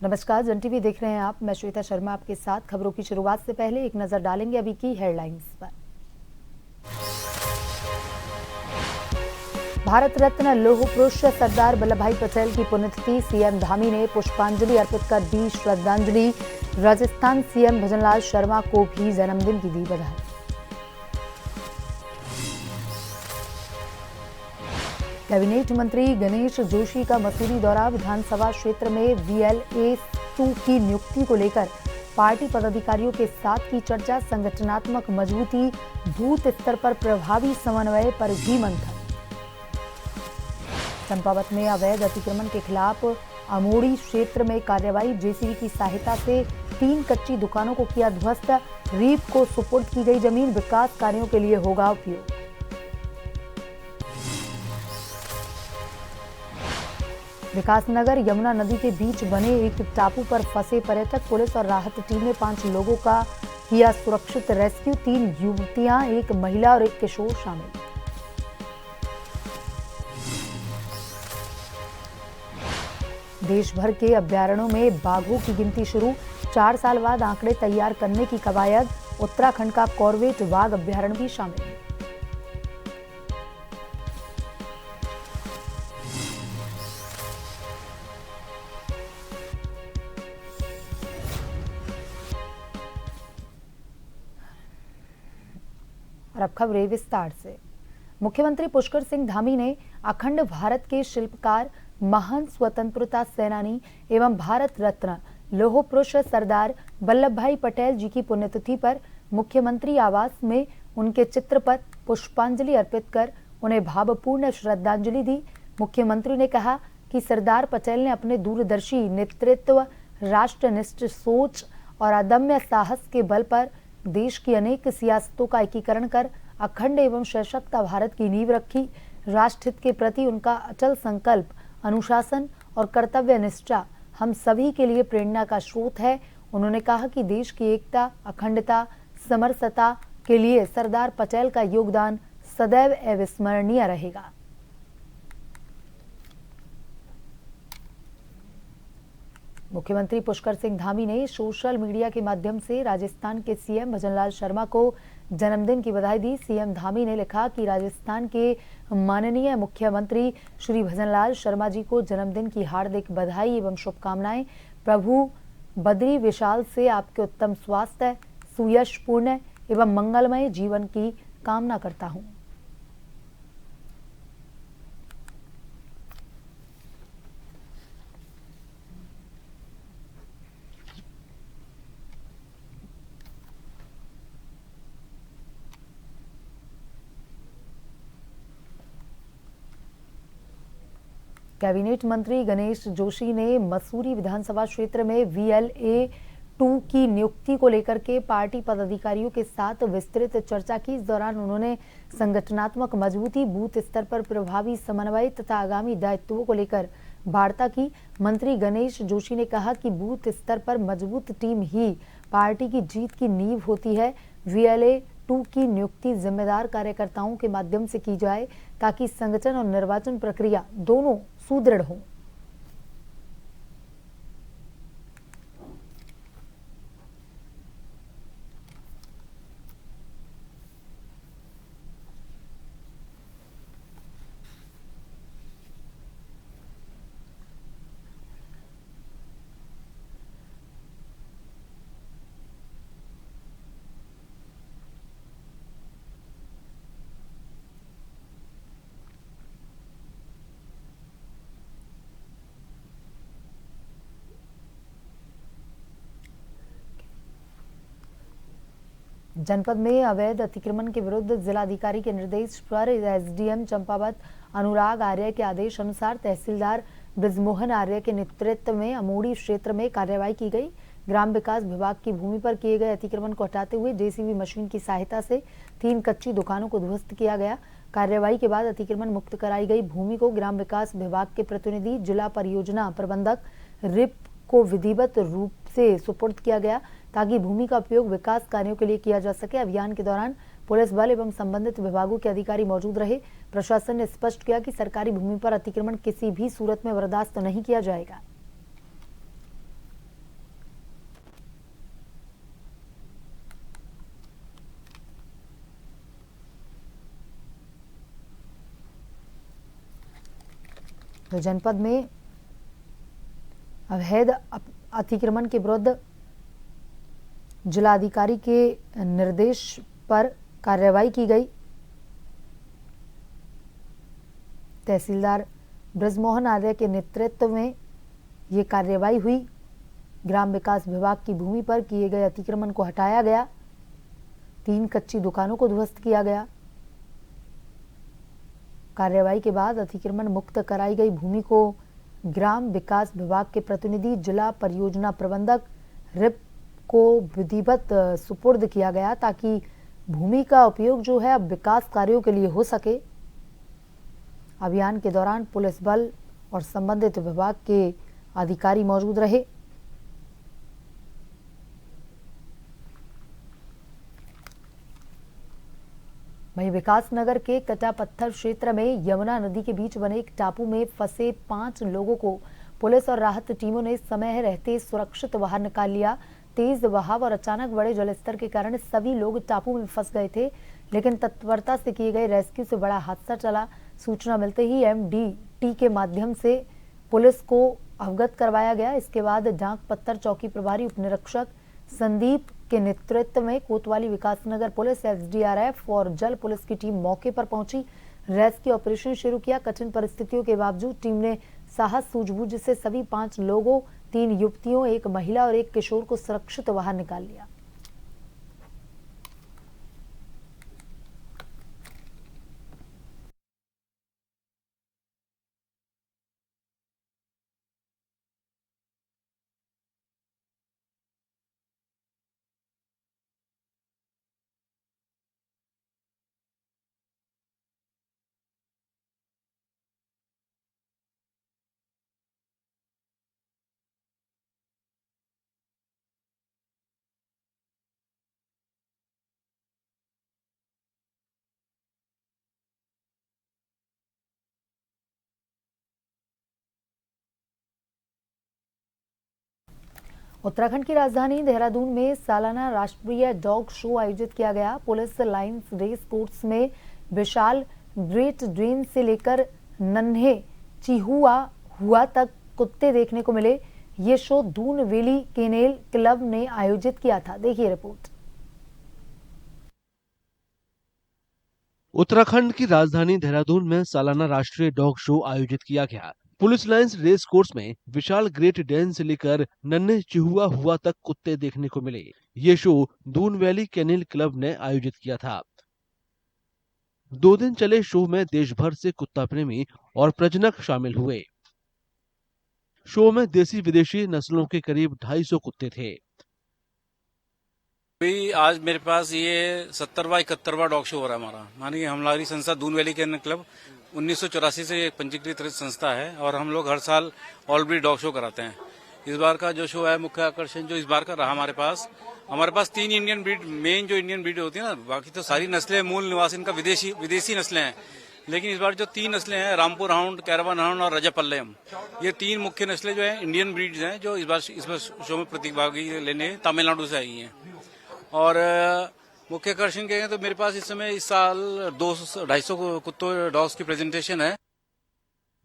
नमस्कार, जन टीवी देख रहे हैं आप। मैं श्वेता शर्मा आपके साथ। खबरों की शुरुआत से पहले एक नजर डालेंगे अभी की हेडलाइंस पर। भारत रत्न लौह पुरुष सरदार वल्लभ भाई पटेल की पुण्यतिथि, सीएम धामी ने पुष्पांजलि अर्पित कर दी श्रद्धांजलि। राजस्थान सीएम भजनलाल शर्मा को भी जन्मदिन की दी बधाई। कैबिनेट मंत्री गणेश जोशी का मसूरी दौरा, विधानसभा क्षेत्र में VLA-2 की नियुक्ति को लेकर पार्टी पदाधिकारियों के साथ की चर्चा, संगठनात्मक मजबूती, बूथ स्तर पर प्रभावी समन्वय पर भी मंथन। चंपावत में अवैध अतिक्रमण के खिलाफ अमोड़ी क्षेत्र में कार्रवाई, जेसीबी की सहायता से 3 कच्ची दुकानों को किया ध्वस्त, रीप को सुपुर्द की गई जमीन विकास कार्यों के लिए होगा उपयोग। विकासनगर यमुना नदी के बीच बने एक टापू पर फंसे पर्यटक, पुलिस और राहत टीम ने 5 लोगों का किया सुरक्षित रेस्क्यू, 3 युवतियां, एक महिला और एक किशोर शामिल। देश भर के अभयारण्यों में बाघों की गिनती शुरू, 4 साल बाद आंकड़े तैयार करने की कवायद, उत्तराखंड का कॉर्बेट बाघ अभयारण्य भी शामिल। और अब खबरें विस्तार से। मुख्यमंत्री पुष्कर सिंह धामी ने अखंड भारत के शिल्पकार, महान स्वतंत्रता सेनानी एवं भारत रत्न लौह पुरुष सरदार वल्लभ भाई पटेल जी की पुण्यतिथि पर मुख्यमंत्री आवास में उनके चित्र पर पुष्पांजलि अर्पित कर उन्हें भावपूर्ण श्रद्धांजलि दी। मुख्यमंत्री ने कहा कि सरदार पटेल ने अपने दूरदर्शी नेतृत्व, राष्ट्रनिष्ठ सोच और अदम्य साहस के बल पर देश की अनेक सियासतों का एकीकरण कर अखंड एवं सशक्त भारत की नींव रखी। राष्ट्रहित के प्रति उनका अचल संकल्प, अनुशासन और कर्तव्य निष्ठा हम सभी के लिए प्रेरणा का स्रोत है। उन्होंने कहा कि देश की एकता, अखंडता, समरसता के लिए सरदार पटेल का योगदान सदैव अविस्मरणीय रहेगा। मुख्यमंत्री पुष्कर सिंह धामी ने सोशल मीडिया के माध्यम से राजस्थान के सीएम भजनलाल शर्मा को जन्मदिन की बधाई दी। सीएम धामी ने लिखा कि राजस्थान के माननीय मुख्यमंत्री श्री भजनलाल शर्मा जी को जन्मदिन की हार्दिक बधाई एवं शुभकामनाएं। प्रभु बद्री विशाल से आपके उत्तम स्वास्थ्य, सुयशपूर्ण एवं मंगलमय जीवन की कामना करता हूं। कैबिनेट मंत्री गणेश जोशी ने मसूरी विधानसभा क्षेत्र में VLA-2 की नियुक्ति को लेकर के पार्टी पदाधिकारियों के साथ विस्तृत चर्चा की। इस दौरान उन्होंने संगठनात्मक मजबूती, बूथ स्तर पर प्रभावी समन्वय तथा आगामी दायित्वों को लेकर वार्ता की। मंत्री गणेश जोशी ने कहा कि बूथ स्तर पर मजबूत टीम ही पार्टी की जीत की नींव होती है। VLA-2 की नियुक्ति जिम्मेदार कार्यकर्ताओं के माध्यम से की जाए ताकि संगठन और निर्वाचन प्रक्रिया दोनों सुदृढ़ हों। जनपद में अवैध अतिक्रमण के विरुद्ध जिलाधिकारी के निर्देश पर SDM चंपावत अनुराग आर्य के आदेश अनुसार तहसीलदार ब्रिजमोहन आर्य के नेतृत्व में अमोड़ी क्षेत्र में कार्रवाई की गई। ग्राम विकास विभाग की भूमि पर किए गए अतिक्रमण को हटाते हुए जेसीबी मशीन की सहायता से 3 कच्ची दुकानों को ध्वस्त किया गया। कार्रवाई के बाद अतिक्रमण मुक्त कराई गई भूमि को ग्राम विकास विभाग के प्रतिनिधि, जिला परियोजना प्रबंधक रिप को विधिवत रूप से सुपुर्द किया गया ताकि भूमि का उपयोग विकास कार्यों के लिए किया जा सके। अभियान के दौरान पुलिस बल एवं संबंधित विभागों के अधिकारी मौजूद रहे। प्रशासन ने स्पष्ट किया कि सरकारी भूमि पर अतिक्रमण किसी भी सूरत में बर्दाश्त नहीं किया जाएगा। तो जनपद में अवैध अतिक्रमण के विरुद्ध जिलाधिकारी के निर्देश पर कार्रवाई की गई। तहसीलदार ब्रजमोहन आर्य के नेतृत्व में ये कार्रवाई हुई। ग्राम विकास विभाग की भूमि पर किए गए अतिक्रमण को हटाया गया। 3 कच्ची दुकानों को ध्वस्त किया गया। कार्रवाई के बाद अतिक्रमण मुक्त कराई गई भूमि को ग्राम विकास विभाग के प्रतिनिधि जिला परियोजना प्रबंधक रिप को विधिवत सुपुर्द किया गया, ताकि भूमि का उपयोग जो है अब विकास कार्यों के लिए हो सके। अभियान के दौरान पुलिस बल और संबंधित विभाग के अधिकारी मौजूद रहे। वहीं विकास नगर के कटा पत्थर क्षेत्र में यमुना नदी के बीच बने एक टापू में फंसे 5 लोगों को पुलिस और राहत टीमों ने समय रहते सुरक्षित बाहर निकाल लिया। तेज बहाव और अचानक बढ़े जलस्तर के कारण सभी लोग टापू में फंस गए थे, लेकिन तत्परता से किए गए रेस्क्यू से बड़ा हादसा टला। सूचना मिलते ही MDT के माध्यम से पुलिस को अवगत करवाया गया। इसके बाद डाक पत्थर चौकी प्रभारी उप निरीक्षक संदीप के नेतृत्व में कोतवाली विकासनगर पुलिस, SDRF और जल पुलिस की टीम मौके पर पहुंची। रेस्क्यू ऑपरेशन शुरू किया। कठिन परिस्थितियों के बावजूद टीम ने साहस सूझबूझ से सभी 5 लोगों, 3 युवतियों, 1 महिला और 1 किशोर को सुरक्षित बाहर निकाल लिया। उत्तराखंड की राजधानी देहरादून में सालाना राष्ट्रीय डॉग शो आयोजित किया गया। पुलिस लाइन्स रेस कोर्स में विशाल ग्रेट डेन से लेकर नन्हे चिहुआ हुआ तक कुत्ते देखने को मिले। ये show Doon valley kennel club ने आयोजित किया था। देखिए रिपोर्ट। उत्तराखंड की राजधानी देहरादून में सालाना राष्ट्रीय डॉग शो आयोजित किया गया। पुलिस लाइन्स रेस कोर्स में विशाल ग्रेट डेन से लेकर नन्हे चिहुआ हुआ तक कुत्ते देखने को मिले। ये show Doon valley kennel club ने आयोजित किया था। 2 दिन चले शो में देश भर से कुत्ता प्रेमी और प्रजनक शामिल हुए। शो में देसी विदेशी नस्लों के करीब 250 कुत्ते थे। आज मेरे पास ये 70वां 71वां डॉग शो हो रहा है हमारा। मानिए हमारी संस्था दून वैली केनल क्लब 1984 से एक पंजीकृत संस्था है और हम लोग हर साल ऑल ब्रीड डॉग शो कराते हैं। इस बार का जो शो है, मुख्य आकर्षण जो इस बार का रहा हमारे पास 3 इंडियन ब्रीड, मेन जो इंडियन ब्रीड होती है ना, बाकी तो सारी नस्लें मूल निवासी इनका विदेशी नस्लें हैं। लेकिन इस बार जो 3 नस्लें हैं, रामपुर हाउंड, कैरावन हाउंड और रजपल्लयम, ये 3 मुख्य नस्लें जो है इंडियन ब्रीड्स हैं, जो इस बार शो में प्रतिभागी लेने तमिलनाडु से आई हैं। और मुख्य आकर्षण कहेंगे तो मेरे पास इस समय इस साल 250 कुत्तों डॉग्स की प्रेजेंटेशन है।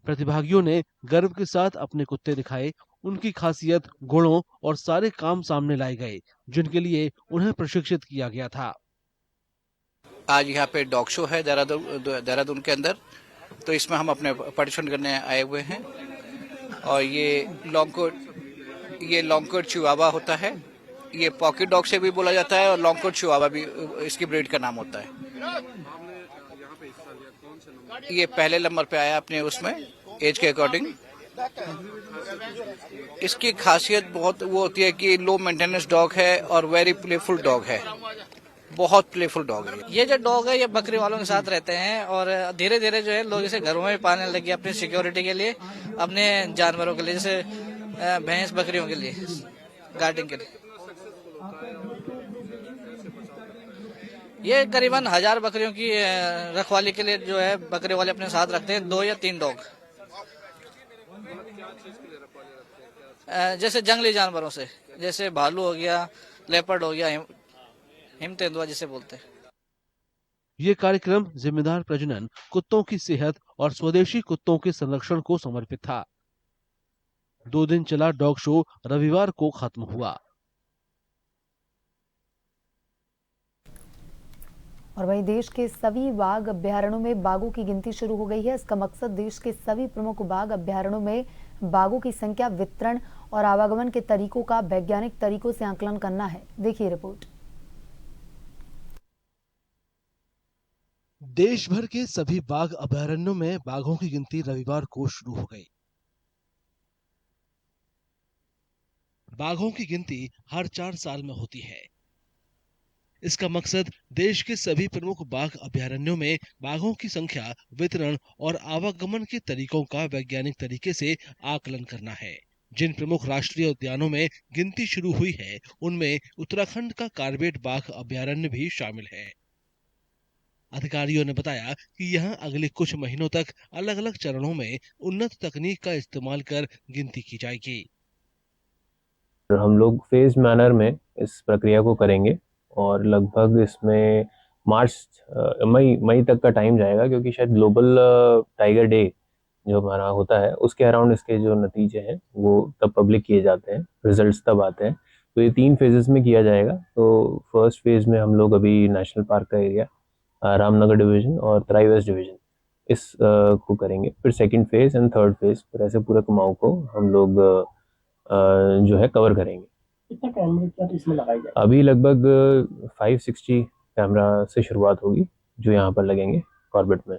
प्रतिभागियों ने गर्व के साथ अपने कुत्ते दिखाए। उनकी खासियत, गुणों और सारे काम सामने लाए गए, जिनके लिए उन्हें प्रशिक्षित किया गया था। आज यहाँ पे डॉग शो है देहरादून के अंदर, तो इसमें हम अपने पार्टिसिपेट करने आए हुए हैं। और ये लॉन्ग कोट चिवावा होता है। ये पॉकेट डॉग से भी बोला जाता है और लॉन्ग कोट चिवावा भी इसकी ब्रीड का नाम होता है। ये पहले नंबर पे आया अपने उसमें एज के अकॉर्डिंग। इसकी खासियत बहुत वो होती है कि लो मेंटेनेंस डॉग है और वेरी प्लेफुल डॉग है, बहुत प्लेफुल डॉग है। ये जो डॉग है ये बकरी वालों के साथ रहते हैं और धीरे धीरे जो है लोग इसे घरों में पालने लगे अपनी सिक्योरिटी के लिए, अपने जानवरों के लिए, जैसे भैंस बकरियों के लिए, गार्डिंग के लिए। ये करीबन 1000 बकरियों की रखवाली के लिए जो है बकरी वाले अपने साथ रखते हैं 2 या 3 डॉग। जैसे जंगली जानवरों से, जैसे भालू हो गया, लेपर्ड हो गया, हिम तेंदुआ जिसे बोलते हैं। ये कार्यक्रम जिम्मेदार प्रजनन, कुत्तों की सेहत और स्वदेशी कुत्तों के संरक्षण को समर्पित था। 2 दिन चला डॉग शो रविवार को खत्म हुआ। और वहीं देश के सभी बाघ अभ्यारण्यों में बाघों की गिनती शुरू हो गई है। इसका मकसद देश के सभी प्रमुख बाघ अभ्यारण्यों में बाघों की संख्या, वितरण और आवागमन के तरीकों का वैज्ञानिक तरीकों से आकलन करना है। देखिए रिपोर्ट। देश भर के सभी बाघ अभयारण्यों में बाघों की गिनती रविवार को शुरू हो गई। बाघों की गिनती हर 4 साल में होती है। इसका मकसद देश के सभी प्रमुख बाघ अभयारण्यों में बाघों की संख्या, वितरण और आवागमन के तरीकों का वैज्ञानिक तरीके से आकलन करना है। जिन प्रमुख राष्ट्रीय उद्यानों में गिनती शुरू हुई है, उनमें उत्तराखंड का कार्बेट बाघ अभयारण्य भी शामिल है। अधिकारियों ने बताया कि यहां अगले कुछ महीनों तक अलग अलग चरणों में उन्नत तकनीक का इस्तेमाल कर गिनती की जाएगी। हम लोग फेज मैनर में इस प्रक्रिया को करेंगे और लगभग इसमें मई तक का टाइम जाएगा, क्योंकि शायद ग्लोबल टाइगर डे जो हमारा होता है उसके अराउंड इसके जो नतीजे हैं वो तब पब्लिक किए जाते हैं, रिजल्ट्स तब आते हैं। तो ये 3 फेजेस में किया जाएगा। तो फर्स्ट फेज में हम लोग अभी नेशनल पार्क का एरिया, रामनगर डिवीजन और तराई वेस्ट डिवीजन इस को करेंगे। फिर second phase and third phase, फिर ऐसे पूरे कुमाऊं को हम लोग जो है कवर करेंगे। कितना कैमरा इसमें लगाया जाएगा? अभी लगभग 560 कैमरा से शुरुआत होगी जो यहाँ पर लगेंगे कॉर्बेट में।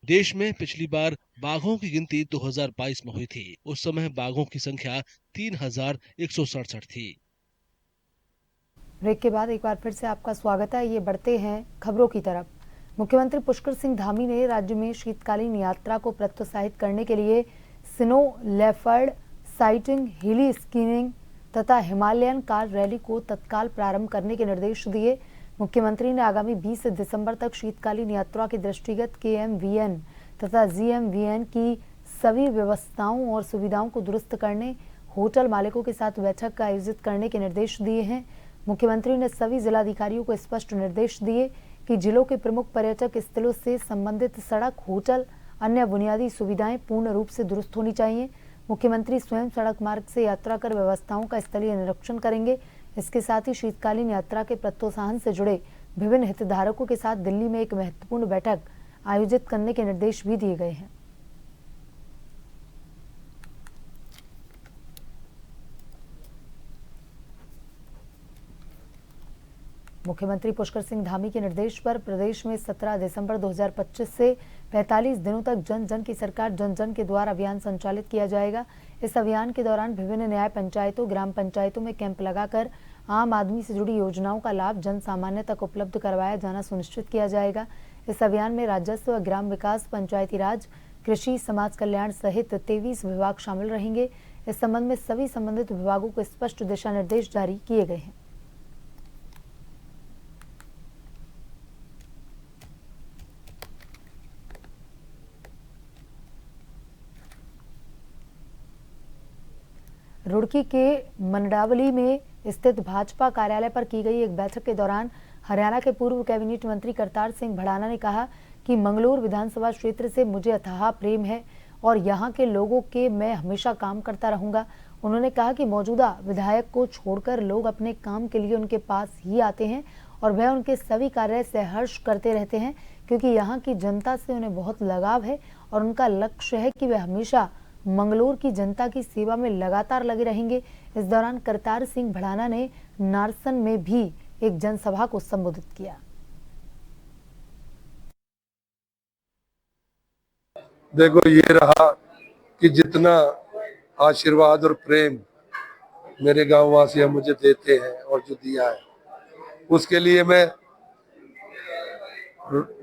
देश में पिछली बार बाघों की गिनती 2022 में हुई थी। उस समय बाघों की संख्या 3167 थी। ब्रेक के बाद एक बार फिर से आपका स्वागत है। ये बढ़ते हैं खबरों की तरफ। मुख्यमंत्री पुष्कर सिंह धामी ने राज्य में शीतकालीन यात्रा को प्रोत्साहित करने के लिए स्नो लेपर्ड साइटिंग, हिली स्कीइंग तथा हिमालयन कार रैली को तत्काल प्रारंभ करने के निर्देश दिए। मुख्यमंत्री ने आगामी 20 दिसंबर तक शीतकालीन यात्रा के दृष्टिगत KMVN तथा GMVN की सभी व्यवस्थाओं और सुविधाओं को दुरुस्त करने होटल मालिकों के साथ बैठक का आयोजित करने के निर्देश दिए हैं। मुख्यमंत्री ने सभी जिलाधिकारियों को स्पष्ट निर्देश दिए कि जिलों के प्रमुख पर्यटक स्थलों से संबंधित सड़क, होटल, अन्य बुनियादी सुविधाएं पूर्ण रूप से दुरुस्त होनी चाहिए। मुख्यमंत्री स्वयं सड़क मार्ग से यात्रा कर व्यवस्थाओं का स्थलीय निरीक्षण करेंगे। इसके साथ ही शीतकालीन यात्रा के प्रोत्साहन से जुड़े विभिन्न हितधारकों के साथ दिल्ली में एक महत्वपूर्ण बैठक आयोजित करने के निर्देश भी दिए गए हैं। मुख्यमंत्री पुष्कर सिंह धामी के निर्देश पर प्रदेश में 17 दिसंबर 2025 से 45 दिनों तक जन जन की सरकार जन जन के द्वार अभियान संचालित किया जाएगा। इस अभियान के दौरान विभिन्न न्याय पंचायतों, ग्राम पंचायतों में कैंप लगाकर आम आदमी से जुड़ी योजनाओं का लाभ जन सामान्य तक उपलब्ध करवाया जाना सुनिश्चित किया जाएगा। इस अभियान में राजस्व, ग्राम विकास, पंचायती राज, कृषि, समाज कल्याण सहित 23 विभाग शामिल रहेंगे। इस संबंध में सभी संबंधित विभागों को स्पष्ट दिशा निर्देश जारी किए गए हैं। रुड़की के मंडावली में स्थित भाजपा कार्यालय पर की गई एक बैठक के दौरान हरियाणा के पूर्व कैबिनेट मंत्री करतार सिंह भड़ाना ने कहा कि मंगलूर विधानसभा क्षेत्र से मुझे अथाह प्रेम है और यहाँ के लोगों के मैं हमेशा काम करता रहूंगा। उन्होंने कहा कि मौजूदा विधायक को छोड़कर लोग अपने काम के लिए उनके पास ही आते हैं और वह उनके सभी कार्य सहर्ष करते रहते हैं, क्योंकि यहाँ की जनता से उन्हें बहुत लगाव है और उनका लक्ष्य है कि वे हमेशा मंगलूर की जनता की सेवा में लगातार लगे रहेंगे। इस दौरान करतार सिंह भड़ाना ने नारसन में भी एक जनसभा को संबोधित किया। देखो, ये रहा कि जितना आशीर्वाद और प्रेम मेरे गांव वासी मुझे देते हैं और जो दिया है, उसके लिए मैं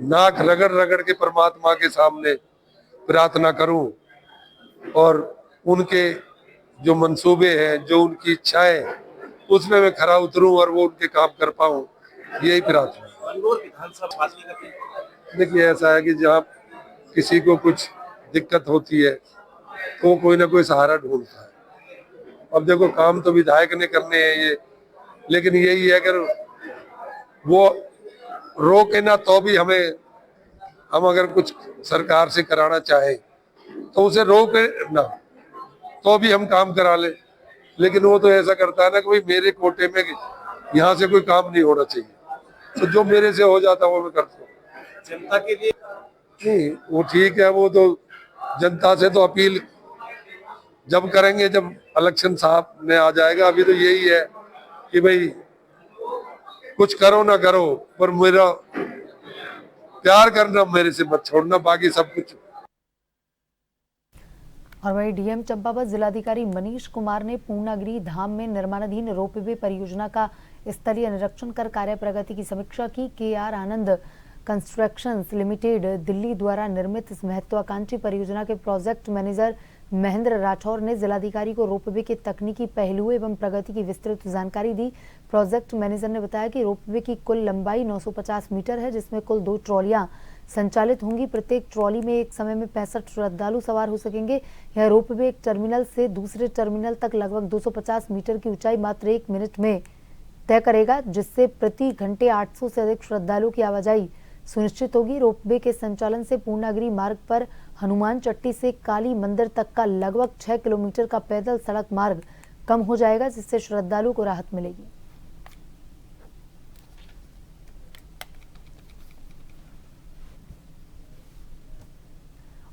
नाक रगड़ रगड़ के परमात्मा के सामने प्रार्थना करूं और उनके जो मंसूबे हैं, जो उनकी इच्छाएं, उसमें मैं खरा उतरूं और वो उनके काम कर पाऊं, यही प्रार्थना। देखिए, ऐसा है कि जहाँ किसी को कुछ दिक्कत होती है तो कोई ना कोई सहारा ढूंढता है। अब देखो, काम तो विधायक ने करने हैं ये, लेकिन यही है अगर वो रोके ना तो भी हम अगर कुछ सरकार से कराना चाहे तो उसे रोके ना तो भी हम काम करा ले, लेकिन वो तो ऐसा करता है ना कि भाई मेरे कोटे में यहाँ से कोई काम नहीं होना चाहिए, तो जो मेरे से हो जाता है वो मैं करता हूँ जनता के लिए। नहीं वो ठीक है, वो तो जनता से तो अपील जब करेंगे जब इलेक्शन साहब में आ जाएगा। अभी तो यही है कि भाई कुछ करो ना करो पर मेरा प्यार करना मेरे से मत छोड़ना, बाकी सब कुछ। और वहीं डीएम चंपावत जिलाधिकारी मनीष कुमार ने पूर्णागिरि धाम में निर्माणाधीन रोपवे परियोजना का स्थलीय निरीक्षण कर कार्य प्रगति की समीक्षा की। केआर आनंद कंस्ट्रक्शंस लिमिटेड दिल्ली द्वारा निर्मित इस महत्वाकांक्षी परियोजना के प्रोजेक्ट मैनेजर महेंद्र राठौर ने जिलाधिकारी को रोपवे के तकनीकी पहलुओं एवं प्रगति की विस्तृत जानकारी दी। प्रोजेक्ट मैनेजर ने बताया कि रोपवे की कुल लंबाई 950 मीटर है, जिसमें कुल 2 ट्रॉलियां संचालित होंगी। प्रत्येक ट्रॉली में एक समय में 65 श्रद्धालु सवार हो सकेंगे। यह रोपवे एक टर्मिनल से दूसरे टर्मिनल तक लगभग 250 मीटर की ऊंचाई मात्र 1 मिनट में तय करेगा, जिससे प्रति घंटे 800 से अधिक श्रद्धालुओं की आवाजाही सुनिश्चित होगी। रोपवे के संचालन से पूर्णागिरि मार्ग पर हनुमान चट्टी से काली मंदिर तक का लगभग 6 किलोमीटर का पैदल सड़क मार्ग कम हो जाएगा, जिससे श्रद्धालुओं को राहत मिलेगी।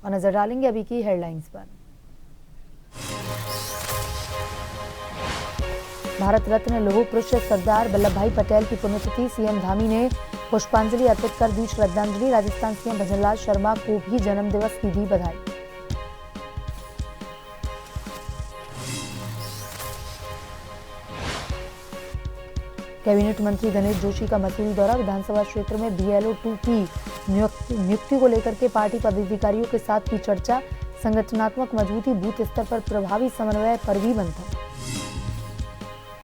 और नजर डालेंगे अभी की हेडलाइंस पर। भारत रत्न लौह पुरुष सरदार वल्लभ भाई पटेल की पुण्यतिथि, सीएम धामी ने पुष्पांजलि अर्पित कर दी श्रद्धांजलि। राजस्थान सीएम भजनलाल शर्मा को भी जन्मदिवस की दी बधाई। कैबिनेट मंत्री गणेश जोशी का मसूरी दौरा, विधानसभा क्षेत्र में BLO 2 की नियुक्ति को लेकर के पार्टी पदाधिकारियों के साथ की चर्चा। संगठनात्मक मजबूती, बूथ स्तर पर प्रभावी समन्वय पर भी मंथन।